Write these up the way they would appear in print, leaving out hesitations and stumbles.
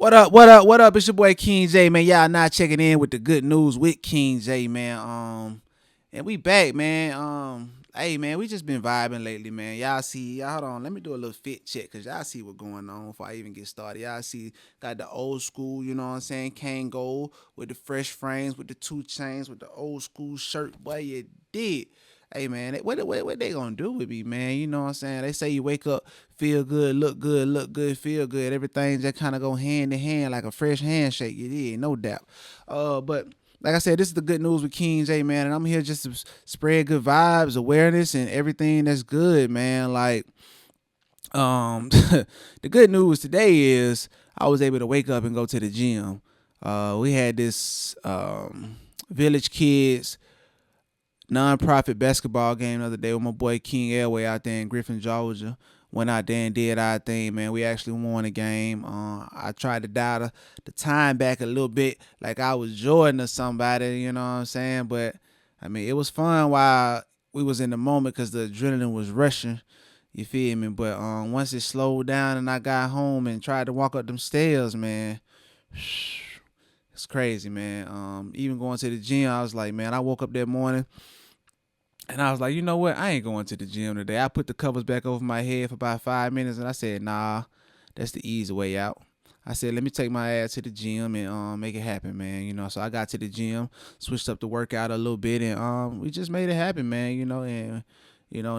What up? What up? What up? It's your boy King J, man. Y'all not checking in with the good news with King J, man. And we back, man. Hey, man, we just been vibing lately, man. Y'all hold on. Let me do a little fit check, cause y'all see what's going on before I even get started. Y'all see, got the old school, you know what I'm saying? Kango with the fresh frames, with the two chains, with the old school shirt. Boy, you did. Hey man, what they gonna do with me, man? You know what I'm saying? They say you wake up, feel good, look good, feel good. Everything just kind of go hand in hand like a fresh handshake. You did, no doubt. But like I said, this is the good news with King J, man, and I'm here just to spread good vibes, awareness, and everything that's good, man. Like, the good news today is I was able to wake up and go to the gym. We had this Village Kids nonprofit basketball game the other day with my boy King Elway out there in Griffin, Georgia. Went out there and did our thing, man. We actually won the game. I tried to dial the time back a little bit, like I was Jordan or somebody, you know what I'm saying? But I mean, it was fun while we was in the moment because the adrenaline was rushing. You feel me? But once it slowed down and I got home and tried to walk up them stairs, man, it's crazy, man. Even going to the gym, I was like, man, I woke up that morning and I was like, you know what? I ain't going to the gym today. I put the covers back over my head for about 5 minutes and I said, nah, that's the easy way out. I said, let me take my ass to the gym and make it happen, man. You know, so I got to the gym, switched up the workout a little bit, and we just made it happen, man. You know, and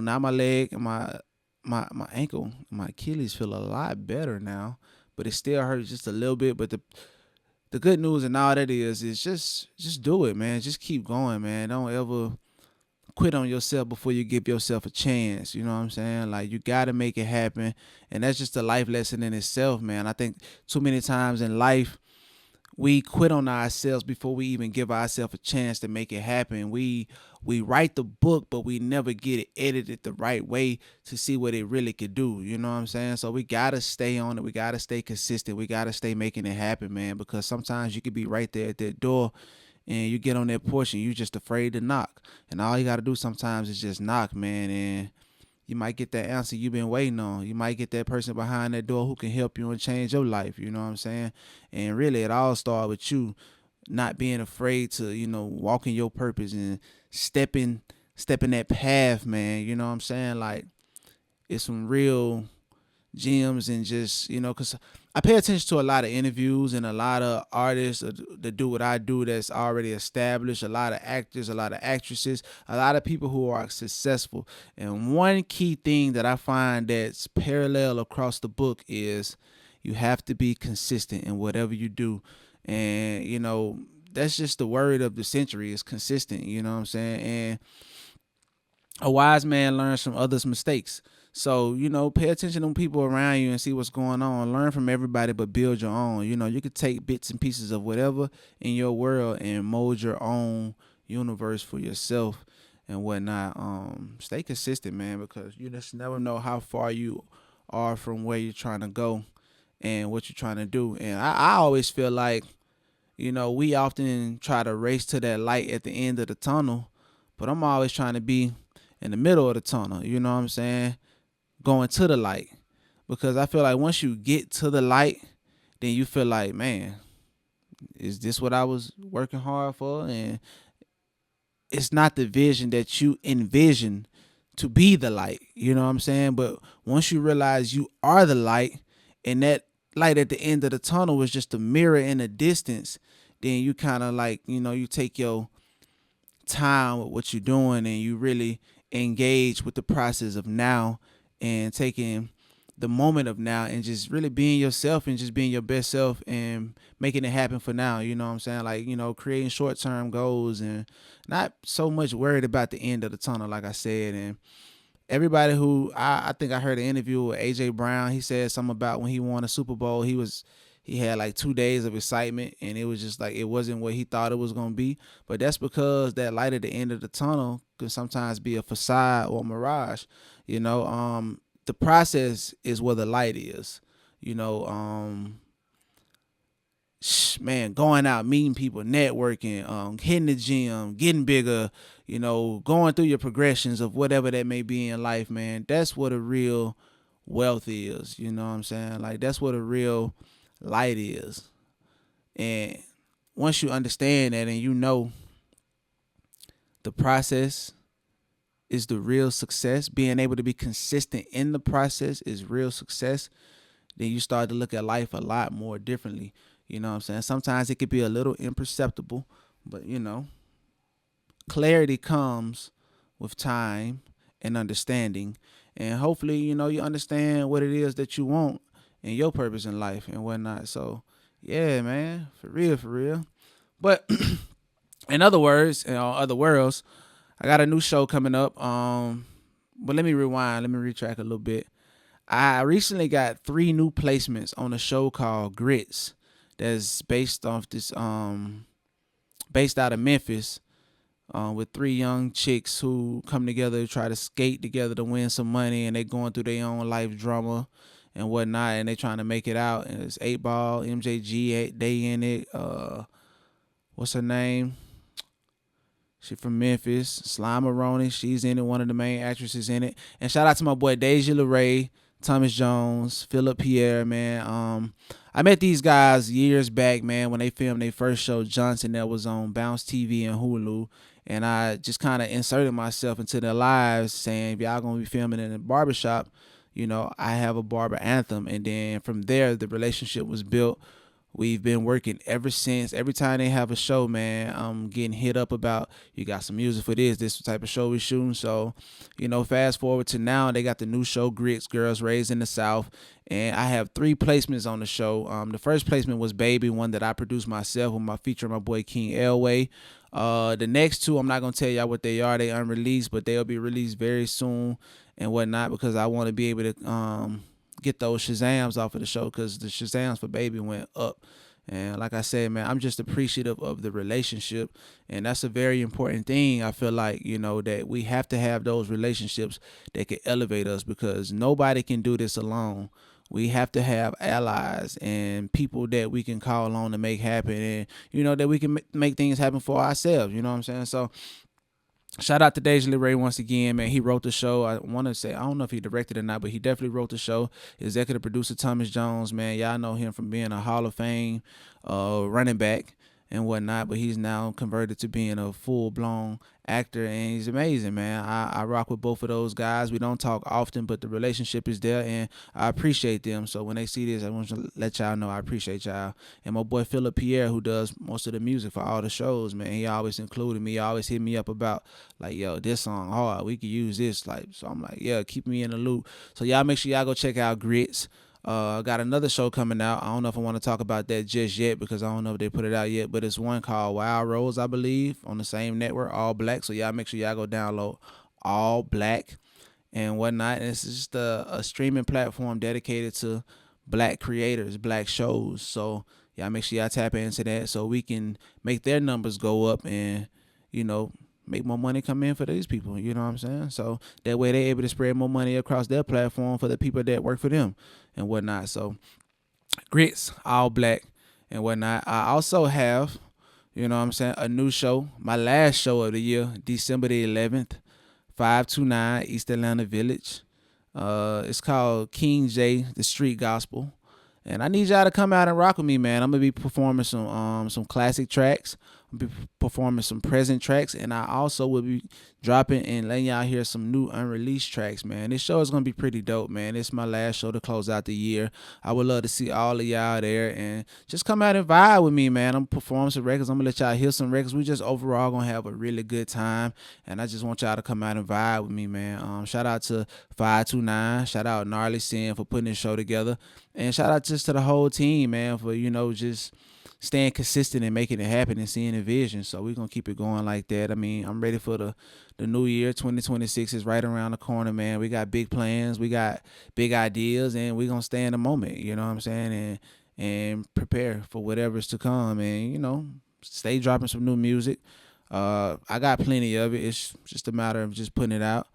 now my leg and my ankle, my Achilles feel a lot better now, but it still hurts just a little bit. But the good news and all that is just do it, man. Just keep going, man. Don't ever quit on yourself before you give yourself a chance. You know what I'm saying? Like, you gotta make it happen. And that's just a life lesson in itself, man. I think too many times in life we quit on ourselves before we even give ourselves a chance to make it happen. We write the book, but we never get it edited the right way to see what it really could do. You know what I'm saying? So we gotta stay on it. We gotta stay consistent. We gotta stay making it happen, man. Because sometimes you could be right there at that door and you get on that porch and you just afraid to knock. And all you gotta do sometimes is just knock, man. And you might get that answer you've been waiting on. You might get that person behind that door who can help you and change your life. You know what I'm saying? And really, it all starts with you not being afraid to, walk in your purpose and stepping that path, man. You know what I'm saying? Like, it's some real gems and just, because I pay attention to a lot of interviews and a lot of artists that do what I do that's already established, a lot of actors, a lot of actresses, a lot of people who are successful. And one key thing that I find that's parallel across the book is you have to be consistent in whatever you do. And, that's just the word of the century is consistent, you know what I'm saying? And a wise man learns from others' mistakes. So, pay attention to people around you and see what's going on. Learn from everybody, but build your own. You could take bits and pieces of whatever in your world and mold your own universe for yourself and whatnot. Stay consistent, man, because you just never know how far you are from where you're trying to go and what you're trying to do. And I always feel like, we often try to race to that light at the end of the tunnel, but I'm always trying to be in the middle of the tunnel, you know what I'm saying? Going to the light. Because I feel like once you get to the light, then you feel like, man, is this what I was working hard for? And it's not the vision that you envision to be the light, you know what I'm saying? But once you realize you are the light and that light at the end of the tunnel is just a mirror in the distance, then you kind of like, you take your time with what you're doing and you really engage with the process of now and taking the moment of now and just really being yourself and just being your best self and making it happen for now. You know what I'm saying? Like, creating short term goals and not so much worried about the end of the tunnel, like I said. And everybody who I think I heard an interview with AJ Brown, he said something about when he won a Super Bowl, he had like 2 days of excitement and it was just like it wasn't what he thought it was gonna be. But that's because that light at the end of the tunnel can sometimes be a facade or a mirage. The process is where the light is. You know, man, going out, meeting people, networking, hitting the gym, getting bigger, going through your progressions of whatever that may be in life, man. That's what a real wealth is. You know what I'm saying? Like, that's what a real light is. And once you understand that and you know the process is the real success, being able to be consistent in the process is real success, then you start to look at life a lot more differently. You know what I'm saying? Sometimes it could be a little imperceptible, but clarity comes with time and understanding. And hopefully, you understand what it is that you want and your purpose in life and whatnot. So, yeah, man, for real, for real. But in other words, in other worlds, I got a new show coming up. But let me rewind. Let me retrack a little bit. I recently got 3 new placements on a show called Grits that's based out of Memphis, with 3 young chicks who come together to try to skate together to win some money, and they going through their own life drama and whatnot, and they trying to make it out. And it's 8 Ball, MJG, they in it. What's her name? She from Memphis. Slime Maroney, she's in it, one of the main actresses in it. And shout out to my boy Deja LeRae, Thomas Jones, Philip Pierre, man. I met these guys years back, man, when they filmed their first show, Johnson, that was on Bounce TV and Hulu. And I just kind of inserted myself into their lives, saying, if y'all gonna be filming in a barbershop, I have a barber anthem. And then from there, the relationship was built. We've been working ever since. Every time they have a show, man, I'm getting hit up about, you got some music for this type of show we shooting. So, fast forward to now, they got the new show, Grits, Girls Raised in the South. And I have 3 placements on the show. The first placement was Baby, one that I produced myself with featuring my boy King Elway. The next 2, I'm not going to tell y'all what they are. They unreleased, but they'll be released very soon and whatnot, because I want to be able to get those Shazams off of the show, because the Shazams for Baby went up. And like I said, man, I'm just appreciative of the relationship. And that's a very important thing. I feel like, that we have to have those relationships that can elevate us, because nobody can do this alone. We have to have allies and people that we can call on to make happen, and, that we can make things happen for ourselves. You know what I'm saying? So, shout out to Deja LeRae once again, man. He wrote the show. I want to say, I don't know if he directed or not, but he definitely wrote the show. Executive producer Thomas Jones, man. Y'all know him from being a Hall of Fame running back and whatnot, but he's now converted to being a full-blown actor, and he's amazing, man. I rock with both of those guys. We don't talk often, but the relationship is there, and I appreciate them. So when they see this, I want to let y'all know I appreciate y'all. And my boy Philip Pierre, who does most of the music for all the shows, man, he always included me. He always hit me up about, like, yo, this song hard, we could use this. Like, so I'm like, yeah, keep me in the loop. So y'all make sure y'all go check out Grits. I got another show coming out. I don't know if I want to talk about that just yet, because I don't know if they put it out yet, but it's one called Wild Rose, I believe, on the same network, All Black. So y'all make sure y'all go download All Black and whatnot. And it's just a streaming platform dedicated to black creators, black shows. So y'all make sure y'all tap into that so we can make their numbers go up and, make more money come in for these people. You know what I'm saying? So that way they're able to spread more money across their platform for the people that work for them and whatnot. So Grits, All Black and whatnot. I also have, a new show, my last show of the year, December the 11th, 529 East Atlanta Village. It's called King J, The Street Gospel. And I need y'all to come out and rock with me, man. I'm gonna be performing some classic tracks. I'll be performing some present tracks, and I also will be dropping and letting y'all hear some new unreleased tracks, man. This show is gonna be pretty dope, man. It's my last show to close out the year. I would love to see all of y'all there and just come out and vibe with me, man. I'm performing some records. I'm gonna let y'all hear some records. We just overall gonna have a really good time, and I just want y'all to come out and vibe with me, man. Shout out to 529. Shout out Gnarly Sin for putting this show together. And shout out just to the whole team, man, for, just staying consistent and making it happen and seeing the vision. So we're going to keep it going like that. I mean, I'm ready for the new year. 2026 is right around the corner, man. We got big plans. We got big ideas, and we're going to stay in the moment, you know what I'm saying, and prepare for whatever's to come, and, stay dropping some new music. I got plenty of it. It's just a matter of just putting it out.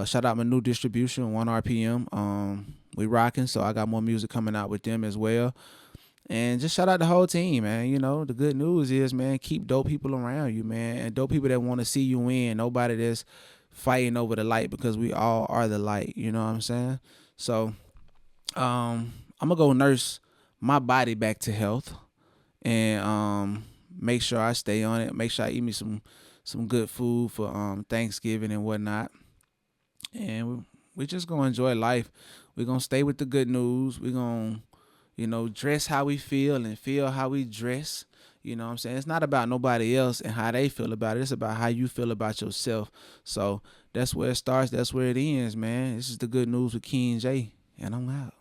Shout out my new distribution, 1RPM. We rocking, so I got more music coming out with them as well. And just shout out the whole team, man. The good news is, man, keep dope people around you, man. And dope people that want to see you win. Nobody that's fighting over the light, because we all are the light. You know what I'm saying? So I'm going to go nurse my body back to health, and make sure I stay on it. Make sure I eat me some good food for Thanksgiving and whatnot. And we just gonna enjoy life. We're gonna stay with the good news. We're gonna, dress how we feel and feel how we dress. You know what I'm saying? It's not about nobody else and how they feel about it. It's about how you feel about yourself. So that's where it starts. That's where it ends, man. This is the good news with King J, and I'm out.